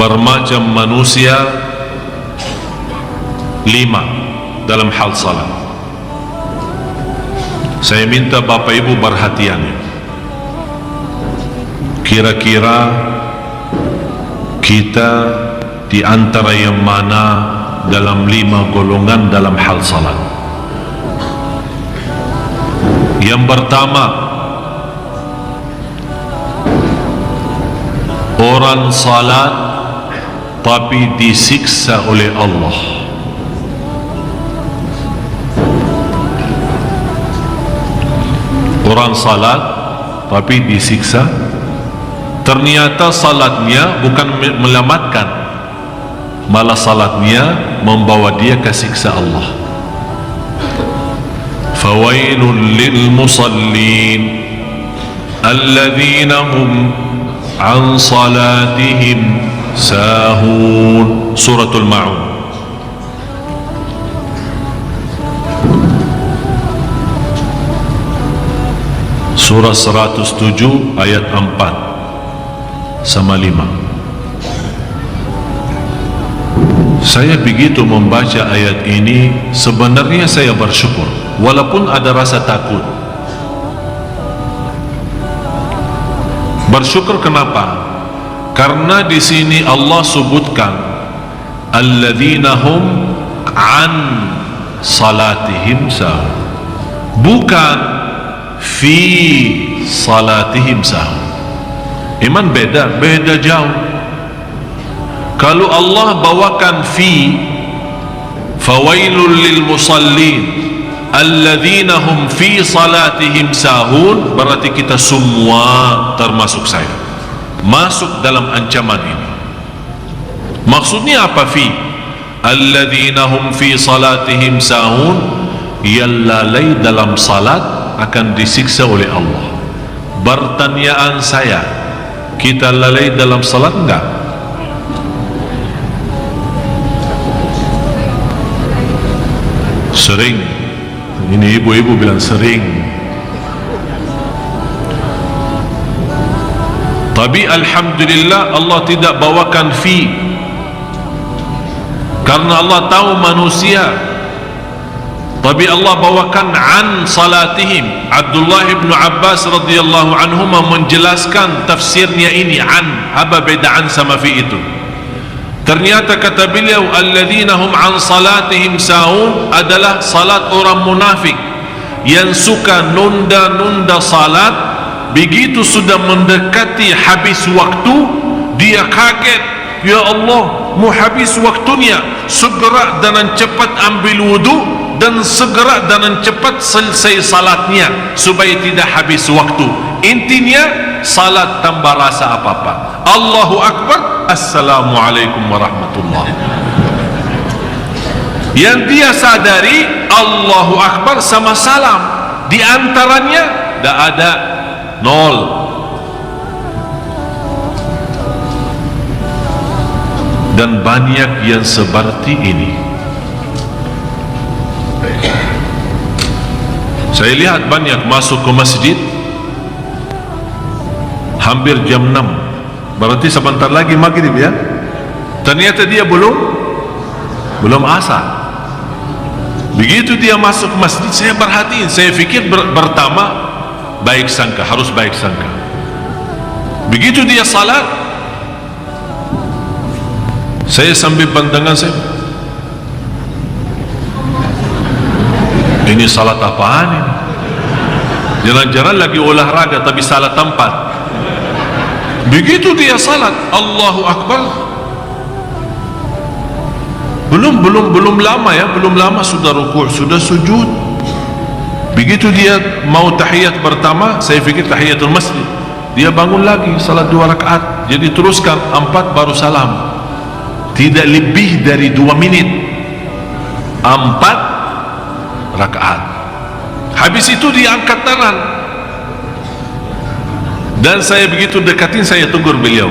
bermacam manusia 5 dalam hal salat. Saya minta Bapak Ibu perhatian. Kira-kira kita di antara yang mana dalam 5 golongan dalam hal salat? Yang pertama, orang salat tapi disiksa oleh Allah. Orang salat tapi disiksa. Ternyata salatnya bukan menyelamatkan, malah salatnya membawa dia ke siksa Allah. Fawailul lil musallin alladzina hum an salatihim sahun. Suratul Ma'un. Surah 107 ayat 4 sama 5. Saya begitu membaca ayat ini, sebenarnya saya bersyukur walaupun ada rasa takut. Bersyukur kenapa? Karena di sini Allah sebutkan alladzina hum an salatihim sahun, bukan fi salatihim sahun. Iman beda jauh. Kalau Allah bawakan fi, fawailul lil musallin alladzina hum fi salatihim sahun, berarti kita semua termasuk saya masuk dalam ancaman ini. Maksudnya apa fi? Alladzina hum fi salatihim sahun, yang lalai dalam salat akan disiksa oleh Allah. Pertanyaan saya, kita lalai dalam salat enggak? Sering. Ini ibu-ibu bilang sering. Tapi alhamdulillah Allah tidak bawakan fi, karena Allah tahu manusia. Tapi Allah bawakan an salatihim. Abdullah ibn Abbas radhiyallahu anhu menjelaskan tafsirnya ini an. Apa beda an sama fi itu? Ternyata kata beliau alladzina hum an salatihim sahun adalah salat orang munafik yang suka nunda-nunda salat. Begitu sudah mendekati habis waktu, dia kaget, ya Allah mau habis waktunya, segera dan cepat ambil wudu dan segera dan cepat selesai salatnya supaya tidak habis waktu. Intinya salat tanpa rasa apa-apa. Allahu Akbar, Assalamualaikum warahmatullahi. Yang dia sadari Allahu Akbar sama salam, di antaranya tidak ada, nol. Dan banyak yang seperti ini. Saya lihat banyak masuk ke masjid hampir jam 6, berarti sebentar lagi maghrib ya. Ternyata dia belum asar. Begitu dia masuk masjid, saya perhatiin, saya fikir pertama baik sangka, harus baik sangka. Begitu dia salat, saya sambil pandangan saya, ini salat apaan ini? Jalan-jalan lagi olahraga tapi salat tempat. Begitu dia salat, Allahu Akbar, belum lama ya, belum lama sudah rukuk, sudah sujud. Begitu dia mau tahiyat pertama, saya fikir tahiyatul masjid, dia bangun lagi salat 2 rakaat. Jadi teruskan 4 baru salam. Tidak lebih dari 2 menit 4 rakaat. Habis itu dia angkat tangan, dan saya begitu dekatin, saya tegur beliau,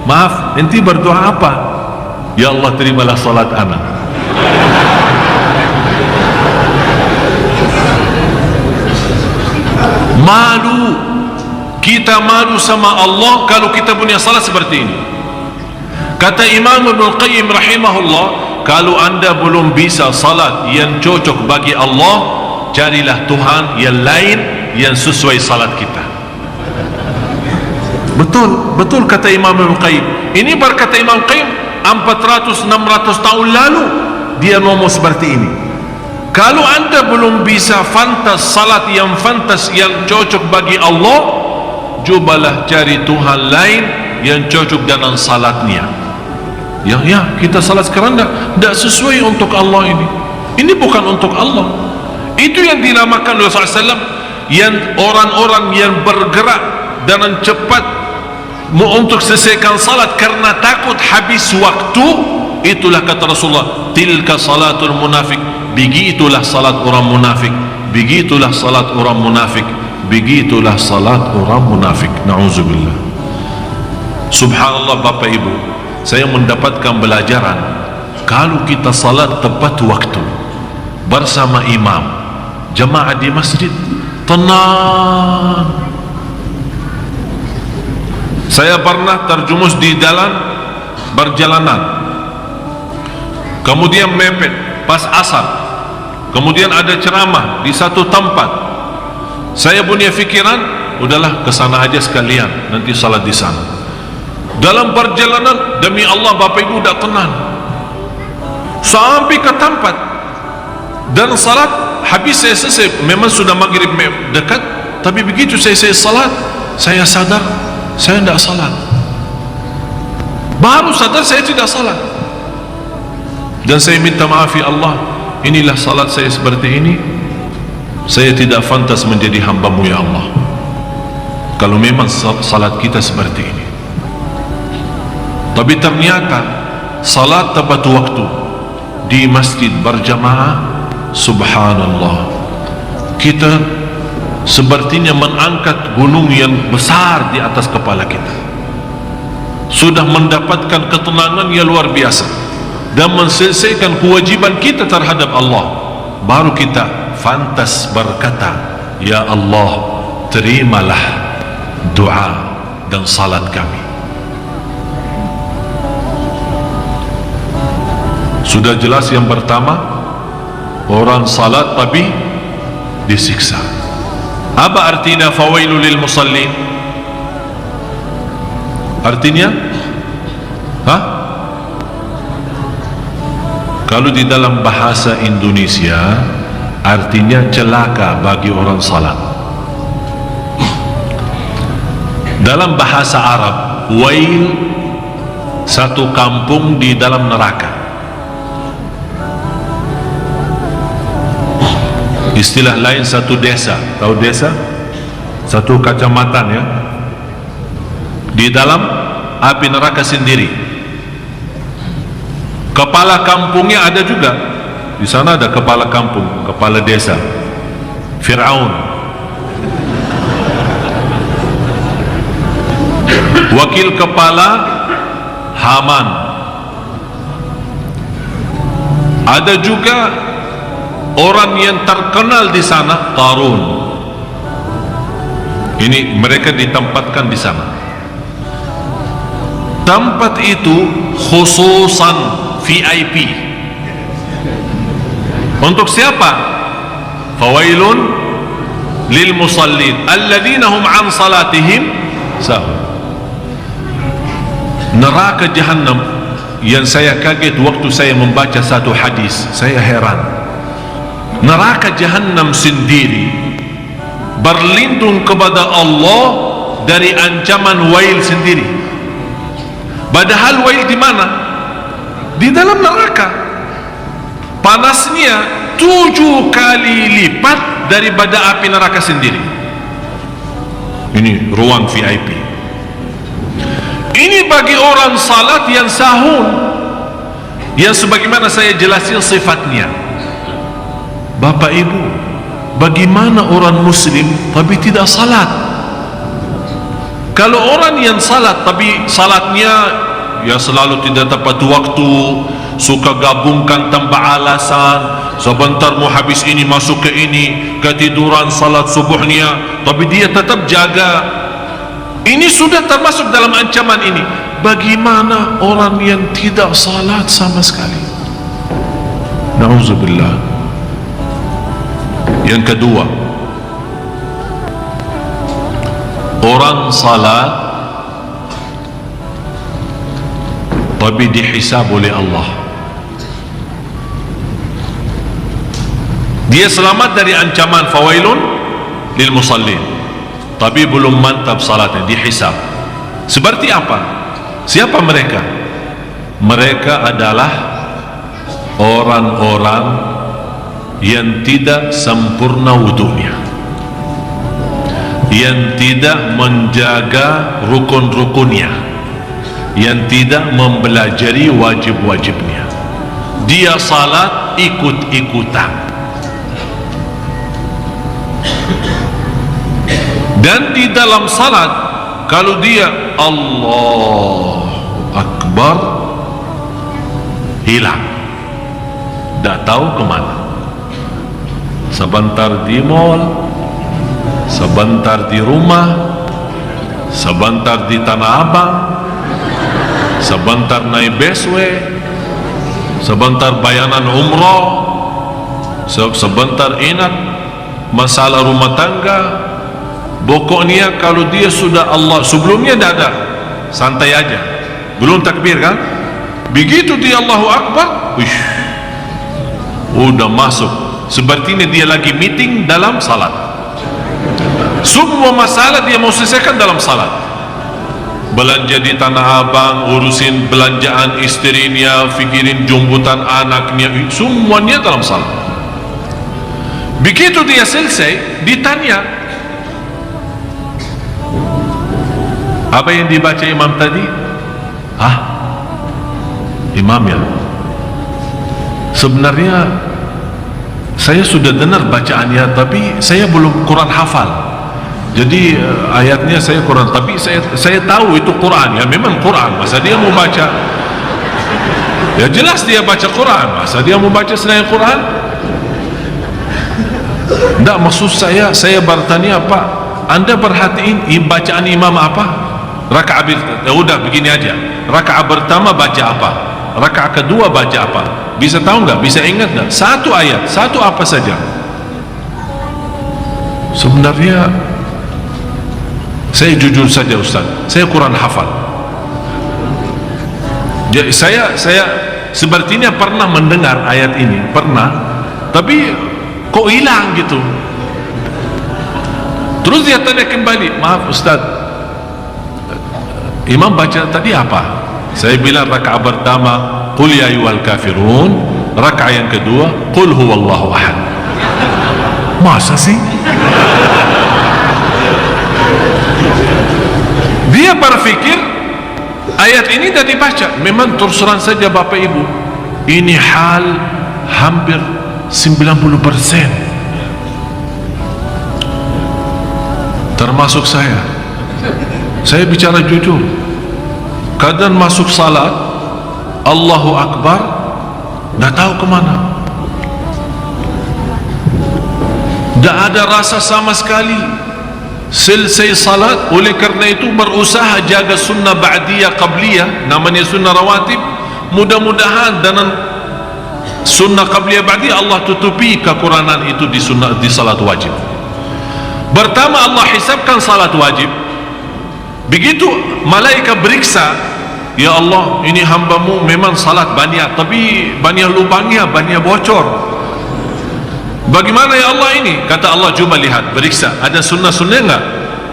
maaf, enti berdoa apa? Ya Allah, terimalah salat anak. Malu, kita malu sama Allah kalau kita punya salat seperti ini. Kata Imam Ibn Qayyim rahimahullah, kalau anda belum bisa salat yang cocok bagi Allah, carilah Tuhan yang lain yang sesuai salat kita. Betul kata Imam Ibn Qayyim. Ini berkata Imam Qayyim 400-600 tahun lalu dia ngomong seperti ini. Kalau anda belum bisa fantas salat yang fantas yang cocok bagi Allah, cobalah cari Tuhan lain yang cocok dengan salatnya. Ya kita salat sekarang tidak sesuai untuk Allah ini. Ini bukan untuk Allah. Itu yang dinamakan Rasulullah SAW, yang orang-orang yang bergerak dengan cepat untuk selesaikan salat karena takut habis waktu. Itulah kata Rasulullah, tilka salatul munafik. Begitulah salat orang munafik. Begitulah salat orang munafik. Begitulah salat orang munafik. Na'udzubillah. Subhanallah Bapak Ibu, saya mendapatkan pelajaran, kalau kita salat tepat waktu bersama imam, jemaah di masjid, tenang. Saya pernah terjumus di dalam berjalanan, kemudian mepet pas asar, kemudian ada ceramah di satu tempat. Saya punya fikiran, udahlah kesana aja sekalian, nanti salat di sana. Dalam perjalanan, demi Allah Bapak Ibu tidak tenang sampai ke tempat, dan salat habis. Saya selesai, memang sudah maghrib dekat, tapi begitu saya salat, saya sadar saya tidak salat. Baru sadar saya tidak salat, dan saya minta maaf, ya Allah, inilah salat saya seperti ini. Saya tidak pantas menjadi hamba-Mu ya Allah, kalau memang salat kita seperti ini. Tapi ternyata salat tepat waktu di masjid berjamaah, subhanallah, kita sepertinya mengangkat gunung yang besar di atas kepala kita. Sudah mendapatkan ketenangan yang luar biasa dan menyelesaikan kewajiban kita terhadap Allah, baru kita fantas berkata, ya Allah, terimalah doa dan salat kami. Sudah jelas yang pertama, orang salat tapi disiksa. Apa artinya fawailul lil musallin? Artinya kalau di dalam bahasa Indonesia artinya celaka bagi orang salat. Dalam bahasa Arab, wail satu kampung di dalam neraka. Istilah lain satu desa. Tahu desa? Satu kecamatan ya, di dalam api neraka sendiri. Kepala kampungnya ada juga. Di sana ada kepala kampung, kepala desa, Fir'aun. Wakil kepala Haman. Ada juga orang yang terkenal di sana, Qarun. Ini mereka ditempatkan di sana. Tempat itu khususan VIP. Untuk siapa? Fawailun lil musallin alladzina hum an salatihim sahun. Neraka Jahannam yang saya kaget waktu saya membaca satu hadis, saya heran. Neraka Jahannam sendiri berlindung kepada Allah dari ancaman wail sendiri. Padahal wail di mana? Di dalam neraka. Panasnya 7 kali lipat daripada api neraka sendiri. Ini ruang VIP. Ini bagi orang salat yang sahun, yang sebagaimana saya jelasin sifatnya. Bapak Ibu, bagaimana orang muslim tapi tidak salat? Kalau orang yang salat tapi salatnya ya selalu tidak tepat waktu, suka gabungkan tanpa alasan, sebentar mau habis ini masuk ke ini, ketiduran salat subuhnya, tapi dia tetap jaga, ini sudah termasuk dalam ancaman ini. bagaimana orang yang tidak salat sama sekali? Na'udzubillah. Yang kedua, orang salat tapi dihisab oleh Allah. Dia selamat dari ancaman fawailun lil musallin, tapi belum mantap salatnya, dihisab. Seperti apa? Siapa mereka? Mereka adalah orang-orang yang tidak sempurna wudunya, yang tidak menjaga rukun-rukunnya, yang tidak mempelajari wajib-wajibnya. Dia salat ikut-ikutan, dan di dalam salat kalau dia Allahu Akbar hilang, tak tahu kemana. Sebentar di mall, sebentar di rumah, sebentar di Tanah Abang, sebentar naik busway, sebentar bayanan umroh, sebentar ingat masalah rumah tangga. Pokoknya kalau dia sudah Allah, sebelumnya dah ada santai aja, belum takbir kan, begitu dia Allahu Akbar, wish, udah masuk. Sepertinya dia lagi meeting dalam salat. Semua masalah dia mau selesaikan dalam salat. Belanja di Tanah Abang, urusin belanjaan istrinya, fikirin jemputan anaknya, semuanya dalam salat. Begitu dia selesai, ditanya, apa yang dibaca imam tadi? Imam ya, sebenarnya saya sudah dengar bacaannya, tapi saya belum Quran hafal. Jadi ayatnya saya Quran, tapi saya tahu itu Quran. Ya memang Quran, masa dia mau baca? Ya jelas dia baca Quran, masa dia mau baca selain Quran? Tidak, maksud saya bertanya, Pak, Anda perhatiin bacaan imam apa? Rakaat ya udah begini aja, rakaat pertama baca apa, rakaat kedua baca apa, bisa tahu nggak, bisa ingat nggak satu ayat, satu apa saja? Sebenarnya saya jujur saja Ustaz, saya kurang hafal. Jadi saya sepertinya pernah mendengar ayat ini, pernah, tapi kok hilang gitu. Terus dia tanya kembali, maaf Ustaz, imam baca tadi apa? Saya bilang rakaat pertama qul ya ayyuhal kafirun, rakaat yang kedua qul huwallahu ahad. Masa sih? Dia berpikir ayat ini dah dibaca. Memang terus terang saja Bapak Ibu, ini hal hampir 90%, termasuk saya bicara jujur. Kadang masuk salat Allahu Akbar, dah tahu kemana, dah ada rasa sama sekali. Selesai salat, oleh kerana itu berusaha jaga sunnah ba'diyah qabliyah, namanya sunnah rawatib. Mudah-mudahan dengan sunnah qabliyah ba'diyah Allah tutupi kekurangan itu di sunnah, di salat wajib. Pertama Allah hisabkan salat wajib. Begitu malaikat beriksa, ya Allah, ini hambamu memang salat banyak, tapi banyak lubangnya, banyak bocor. Bagaimana ya Allah ini? Kata Allah, coba lihat, beriksa, ada sunnah-sunnah enggak?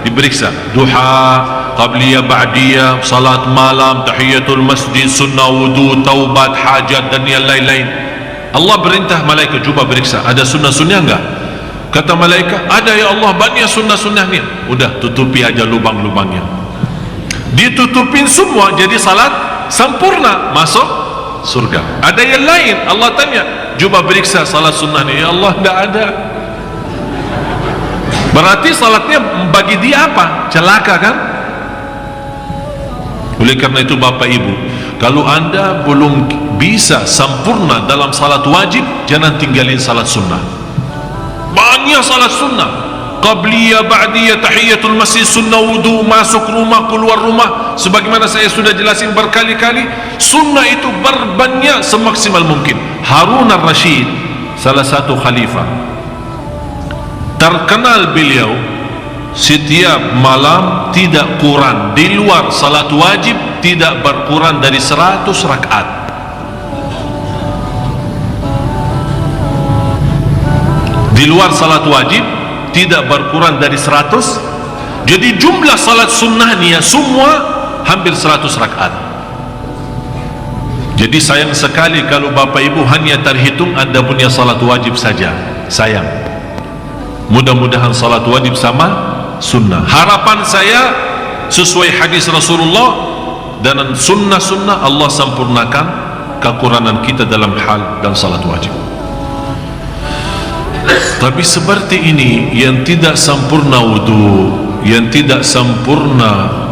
Diperiksa, duha, qabliyah, ba'diyah, salat malam, tahiyatul masjid, sunnah wudu, taubat, hajat, dan yang lain-lain. Allah perintah malaikat, coba beriksa, ada sunnah-sunnah enggak? Kata malaikat, ada ya Allah, banyak sunnah-sunnahnya. Udah, tutupi aja lubang-lubangnya. Ditutupin semua, jadi salat sempurna, masuk surga. Ada yang lain, Allah tanya, coba periksa salat sunnahnya. Ya Allah, tidak ada. Berarti salatnya bagi dia apa? Celaka kan? Oleh karena itu Bapak Ibu, kalau anda belum bisa sempurna dalam salat wajib, jangan tinggalin salat sunnah. Banyak salat sunnah, qabliyah, ba'diyah, tahiyatul masjid, sunnah wudu, masuk rumah, keluar rumah, sebagaimana saya sudah jelasin berkali-kali, sunnah itu berbanyak semaksimal mungkin. Harun al-Rashid, salah satu khalifah, terkenal beliau setiap malam tidak kurang, di luar salat wajib tidak berkurang dari 100 rakaat. Di luar salat wajib tidak berkurang dari 100. Jadi jumlah salat sunnahnya semua hampir 100 rakaat. Jadi sayang sekali kalau Bapak Ibu hanya terhitung Anda punya salat wajib saja. Sayang. Mudah-mudahan salat wajib sama sunnah. Harapan saya sesuai hadis Rasulullah dan sunnah-sunnah, Allah sempurnakan kekurangan kita dalam hal dan salat wajib. Tapi seperti ini yang tidak sempurna wudu, yang tidak sempurna